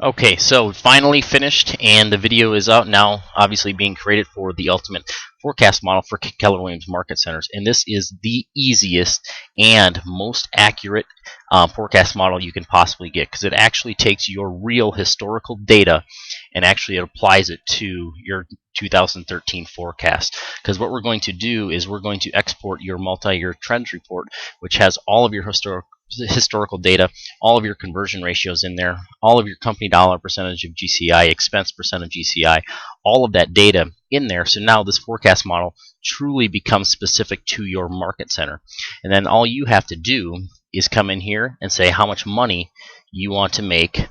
Okay, so finally finished, and the video is out now, obviously being created for the ultimate forecast model for Keller Williams market centers. And this is the easiest and most accurate forecast model you can possibly get, because it actually takes your real historical data and actually it applies it to your 2013 forecast. Because what we're going to do is we're going to export your multi-year trends report, which has all of your historical data, all of your conversion ratios in there, all of your company dollar percentage of GCI, expense percent of GCI, all of that data in there. So now this forecast model truly becomes specific to your market center. And then all you have to do is come in here and say how much money you want to make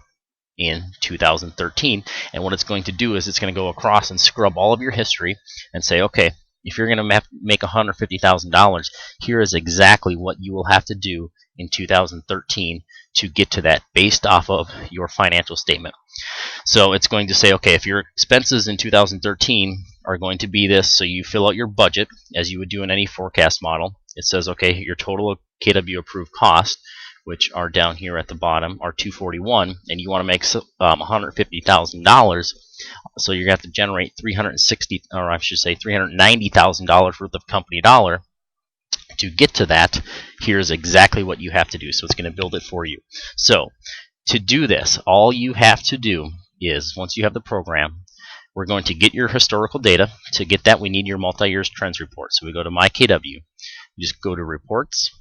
in 2013. And what it's going to do is it's going to go across and scrub all of your history and say, okay, if you're going to make $150,000, here is exactly what you will have to do in 2013 to get to that based off of your financial statement. So it's going to say, okay, if your expenses in 2013 are going to be this, so you fill out your budget as you would do in any forecast model. It says, okay, your total KW approved cost, which are down here at the bottom, are $241, and you want to make $150,000. So you're going to have to generate $390,000 worth of company dollar. To get to that, here's exactly what you have to do. So it's going to build it for you. So to do this, all you have to do is, once you have the program, we're going to get your historical data. To get that, we need your multi-year trends report. So we go to MYKW. You just go to reports.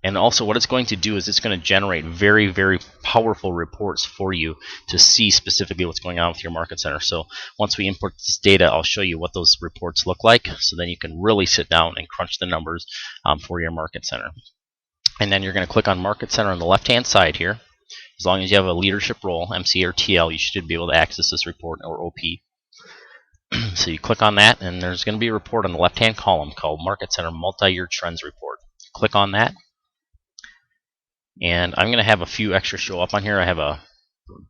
And also what it's going to do is it's going to generate very, very powerful reports for you to see specifically what's going on with your market center. So once we import this data, I'll show you what those reports look like, so then you can really sit down and crunch the numbers for your market center. And then you're going to click on market center on the left-hand side here. As long as you have a leadership role, MC or TL, you should be able to access this report, or OP. So you click on that, and there's going to be a report on the left-hand column called Market Center Multi-Year Trends Report. Click on that. And I'm going to have a few extra show up on here. I have a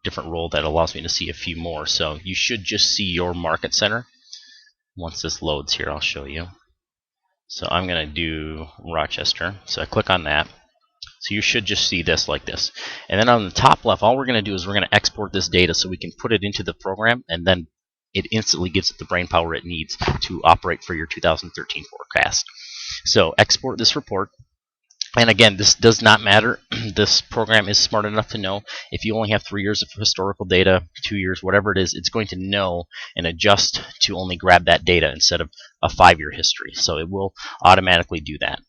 different role that allows me to see a few more. So you should just see your market center. Once this loads here, I'll show you. So I'm going to do Rochester. So I click on that. So you should just see this like this. And then on the top left, all we're going to do is we're going to export this data so we can put it into the program, and then it instantly gives it the brain power it needs to operate for your 2013 forecast. So export this report. And again, this does not matter. This program is smart enough to know if you only have 3 years of historical data, 2 years, whatever it is, it's going to know and adjust to only grab that data instead of a 5-year history. So it will automatically do that.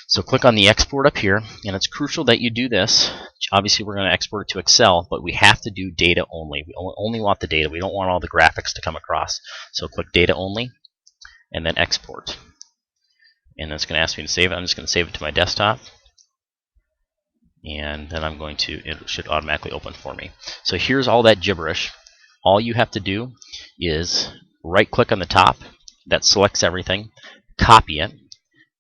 So click on the export up here, and it's crucial that you do this. Obviously, we're going to export it to Excel, but we have to do data only. We only want the data. We don't want all the graphics to come across. So click data only, and then export. And it's going to ask me to save it. I'm just going to save it to my desktop. And then I'm going to, it should automatically open for me. So here's all that gibberish. All you have to do is right click on the top. That selects everything. Copy it.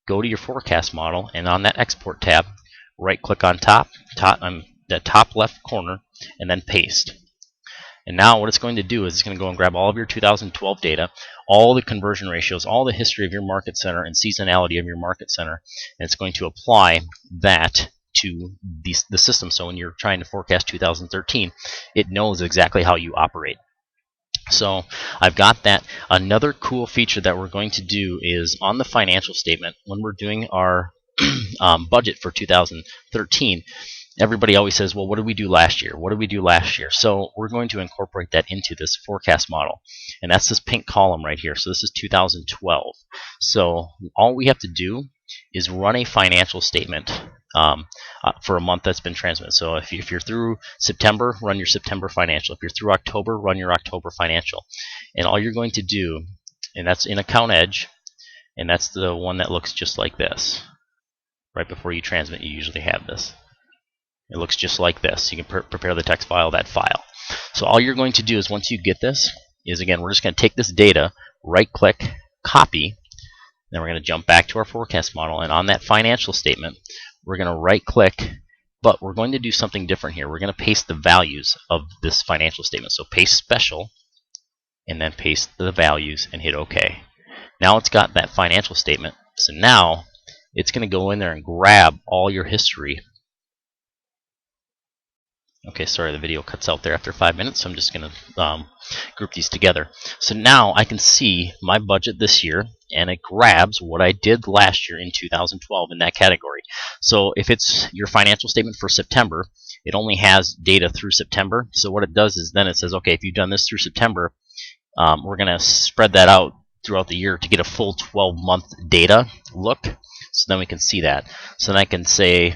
Go to your forecast model, and on that export tab, right click on the top left corner, and then paste. And now what it's going to do is it's going to go and grab all of your 2012 data, all the conversion ratios, all the history of your market center and seasonality of your market center, and it's going to apply that to the system. So when you're trying to forecast 2013, it knows exactly how you operate. So I've got that. Another cool feature that we're going to do is on the financial statement, when we're doing our budget for 2013, everybody always says, well, what did we do last year? What did we do last year? So we're going to incorporate that into this forecast model. And that's this pink column right here. So this is 2012. So all we have to do is run a financial statement for a month that's been transmitted. So if you're through September, run your September financial. If you're through October, run your October financial. And all you're going to do, and that's in Account Edge, and that's the one that looks just like this. Right before you transmit, you usually have this. It looks just like this. You can prepare the text file, that file. So all you're going to do is, once you get this, is again, we're just going to take this data, right-click, copy, then we're going to jump back to our forecast model, and on that financial statement, we're going to right-click, but we're going to do something different here. We're going to paste the values of this financial statement. So paste special, and then paste the values, and hit OK. Now it's got that financial statement. So now it's going to go in there and grab all your history Okay, sorry, the video cuts out there after 5 minutes, so I'm just going to group these together. So now I can see my budget this year, and it grabs what I did last year in 2012 in that category. So if it's your financial statement for September, it only has data through September. So what it does is then it says, okay, if you've done this through September, we're going to spread that out throughout the year to get a full 12-month data look. So then we can see that. So then I can say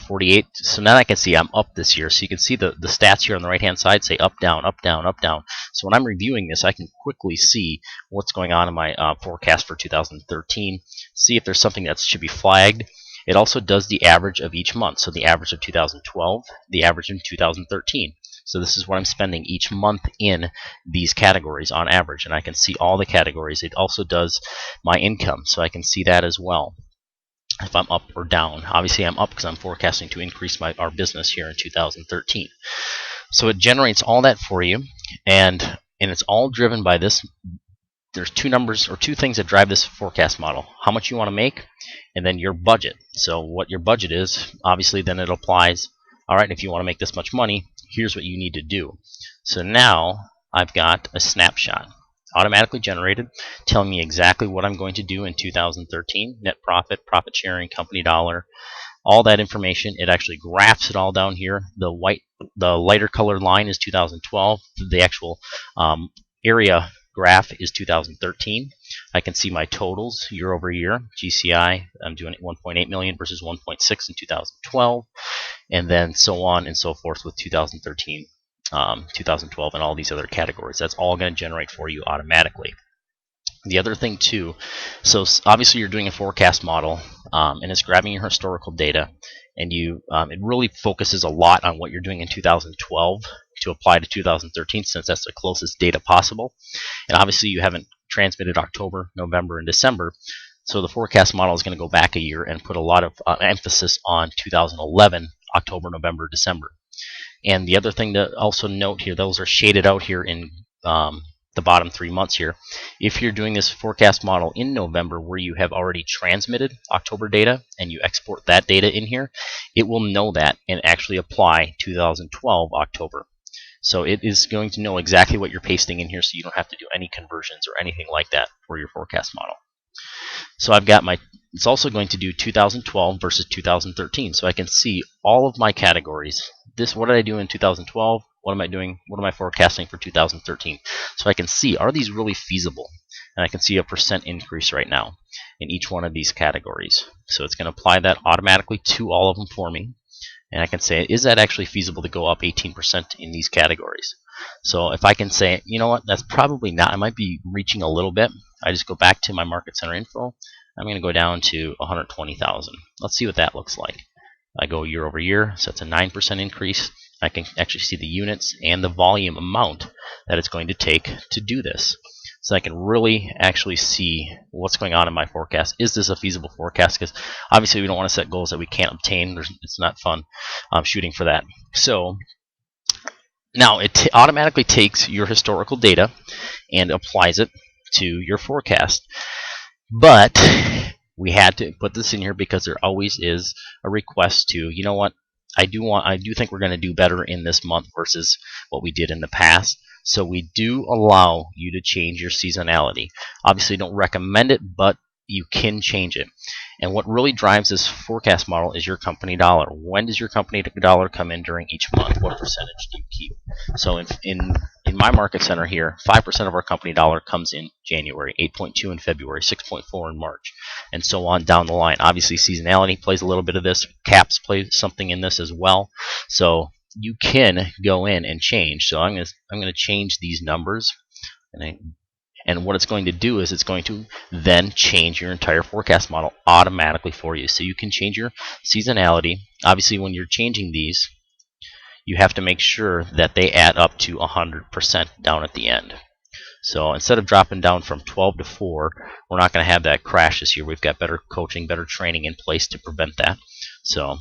48. So now I can see I'm up this year. So you can see the stats here on the right-hand side say up, down, up, down, up, down. So when I'm reviewing this, I can quickly see what's going on in my forecast for 2013, see if there's something that should be flagged. It also does the average of each month. So the average of 2012, the average in 2013. So this is what I'm spending each month in these categories on average, and I can see all the categories. It also does my income, so I can see that as well, if I'm up or down. Obviously I'm up because I'm forecasting to increase our business here in 2013. So it generates all that for you, and it's all driven by this. There's two numbers or two things that drive this forecast model: how much you want to make, and then your budget. So what your budget is, obviously then it applies. All right, if you want to make this much money, here's what you need to do. So now I've got a snapshot automatically generated telling me exactly what I'm going to do in 2013: net profit, profit sharing, company dollar, all that information. It actually graphs it all down here. The lighter colored line is 2012. The actual area graph is 2013. I can see my totals year over year. GCI, I'm doing 1.8 million versus 1.6 in 2012, and then so on and so forth with 2013, 2012, and all these other categories. That's all going to generate for you automatically. The other thing too, so obviously you're doing a forecast model, and it's grabbing your historical data, and it really focuses a lot on what you're doing in 2012 to apply to 2013, since that's the closest data possible. And obviously you haven't transmitted October, November, and December, so the forecast model is going to go back a year and put a lot of emphasis on 2011, October, November, December. And the other thing to also note here, those are shaded out here in the bottom 3 months here. If you're doing this forecast model in November where you have already transmitted October data and you export that data in here, it will know that and actually apply 2012 October. So it is going to know exactly what you're pasting in here, so you don't have to do any conversions or anything like that for your forecast model. So I've got it's also going to do 2012 versus 2013, so I can see all of my categories. What did I do in 2012? What am I doing? What am I forecasting for 2013? So I can see, are these really feasible? And I can see a % increase right now in each one of these categories. So it's going to apply that automatically to all of them for me. And I can say, is that actually feasible to go up 18% in these categories? So if I can say, you know what, that's probably not, I might be reaching a little bit. I just go back to my market center info. I'm going to go down to 120,000. Let's see what that looks like. I go year over year, so that's a 9% increase. I can actually see the units and the volume amount that it's going to take to do this. So I can really actually see what's going on in my forecast. Is this a feasible forecast? Because obviously we don't want to set goals that we can't obtain. It's not fun shooting for that. So now it automatically takes your historical data and applies it to your forecast. But we had to put this in here because there always is a request to, you know what, I do think we're going to do better in this month versus what we did in the past. So we do allow you to change your seasonality. Obviously don't recommend it, but you can change it. And what really drives this forecast model is your company dollar. When does your company dollar come in during each month? What percentage do you keep? So in my market center here, 5% of our company dollar comes in January, 8.2 in February, 6.4 in March, and so on down the line. Obviously seasonality plays a little bit of this. Caps play something in this as well. So you can go in and change. So I'm going to change these numbers, and what it's going to do is it's going to then change your entire forecast model automatically for you. So you can change your seasonality. Obviously when you're changing these, you have to make sure that they add up to 100% down at the end. So instead of dropping down from 12 to 4, we're not going to have that crash this year. We've got better coaching, better training in place to prevent that. So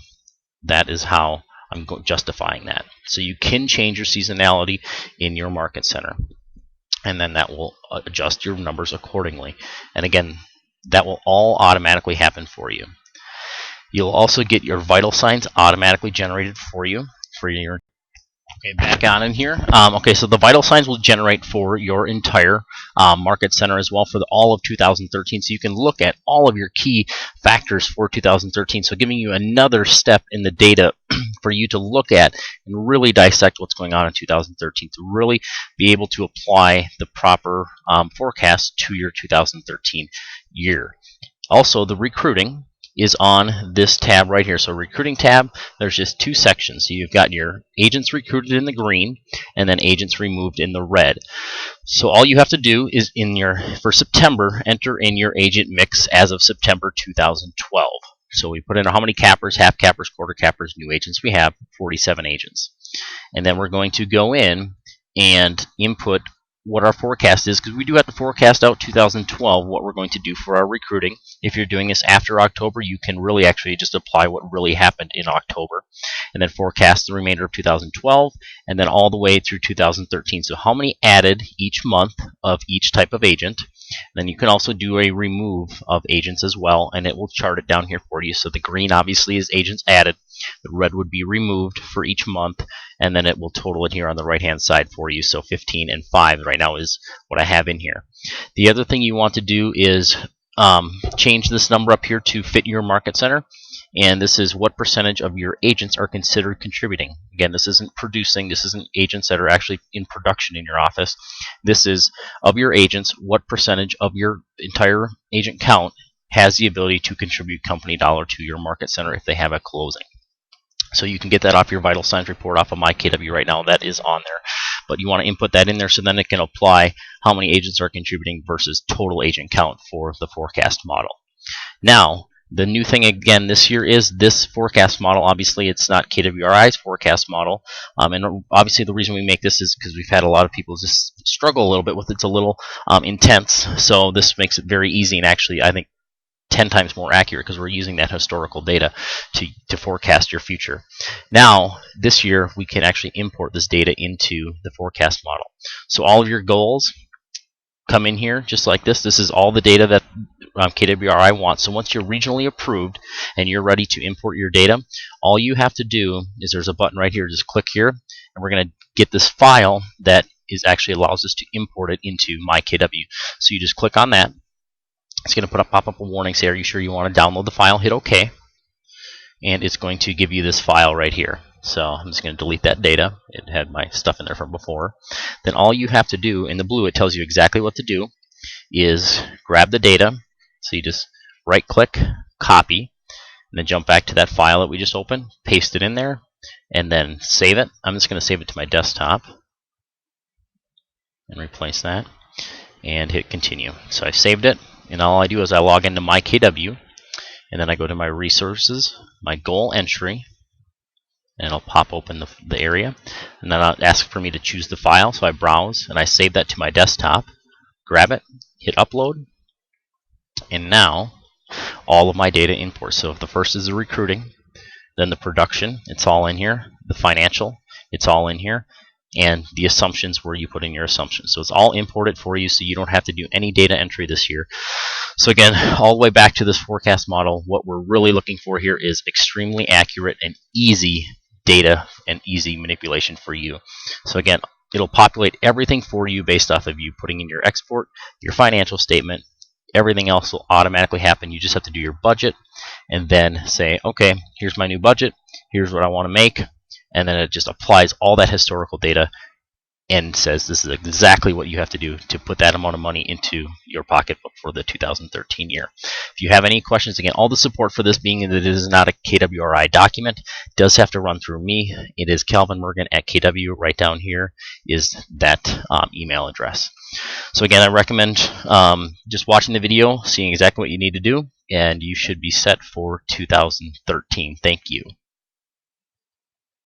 that is how I'm justifying that. So you can change your seasonality in your market center, and then that will adjust your numbers accordingly. And again, that will all automatically happen for you. You'll also get your vital signs automatically generated for you for your Okay, back on in here. Okay, so the vital signs will generate for your entire market center as well for all of 2013. So you can look at all of your key factors for 2013. So giving you another step in the data for you to look at and really dissect what's going on in 2013 to really be able to apply the proper forecast to your 2013 year. Also, the recruiting is on this tab right here. So recruiting tab, there's just two sections. So you've got your agents recruited in the green and then agents removed in the red. So all you have to do is for September, enter in your agent mix as of September 2012. So we put in how many cappers, half cappers, quarter cappers, new agents we have, 47 agents. And then we're going to go in and input what our forecast is, because we do have to forecast out 2012 what we're going to do for our recruiting. If you're doing this after October, you can really actually just apply what really happened in October and then forecast the remainder of 2012 and then all the way through 2013. So how many added each month of each type of agent. Then you can also do a remove of agents as well, and it will chart it down here for you. So the green obviously is agents added, the red would be removed for each month, and then it will total it here on the right hand side for you. So 15 and 5 right now is what I have in here. The other thing you want to do is change this number up here to fit your market center, and this is what percentage of your agents are considered contributing. Again, this isn't producing, this isn't agents that are actually in production in your office. This is of your agents, what percentage of your entire agent count has the ability to contribute company dollar to your market center if they have a closing. So you can get that off your vital signs report off of MYKW right now. That is on there. But you want to input that in there so then it can apply how many agents are contributing versus total agent count for the forecast model. Now, the new thing again this year is this forecast model. Obviously, it's not KWRI's forecast model. And obviously the reason we make this is because we've had a lot of people just struggle a little bit with it. It's a little intense. So this makes it very easy and actually, I think, 10 times more accurate because we're using that historical data to forecast your future. Now, this year, we can actually import this data into the forecast model. So all of your goals come in here just like this. This is all the data that KWRI wants. So once you're regionally approved and you're ready to import your data, all you have to do is there's a button right here. Just click here, and we're going to get this file that actually allows us to import it into MYKW. So you just click on that. It's going to pop up a warning, say, are you sure you want to download the file? Hit OK. And it's going to give you this file right here. So I'm just going to delete that data. It had my stuff in there from before. Then all you have to do, in the blue it tells you exactly what to do, is grab the data. So you just right click, copy, and then jump back to that file that we just opened, paste it in there, and then save it. I'm just going to save it to my desktop and replace that and hit continue. So I saved it. And all I do is I log into MYKW, and then I go to my resources, my goal entry, and it'll pop open the area. And then it'll ask for me to choose the file, so I browse, and I save that to my desktop, grab it, hit upload, and now all of my data imports. So if the first is the recruiting, then the production, it's all in here, the financial, it's all in here, and the assumptions where you put in your assumptions. So it's all imported for you, so you don't have to do any data entry this year. So again, all the way back to this forecast model, what we're really looking for here is extremely accurate and easy data and easy manipulation for you. So again, it'll populate everything for you based off of you putting in your export, your financial statement. Everything else will automatically happen. You just have to do your budget and then say, okay, here's my new budget, here's what I want to make. And then it just applies all that historical data and says this is exactly what you have to do to put that amount of money into your pocketbook for the 2013 year. If you have any questions, again, all the support for this being that it is not a KWRI document does have to run through me. It is Calvin Mergen at KW. Right down here is that email address. So again, I recommend just watching the video, seeing exactly what you need to do, and you should be set for 2013. Thank you.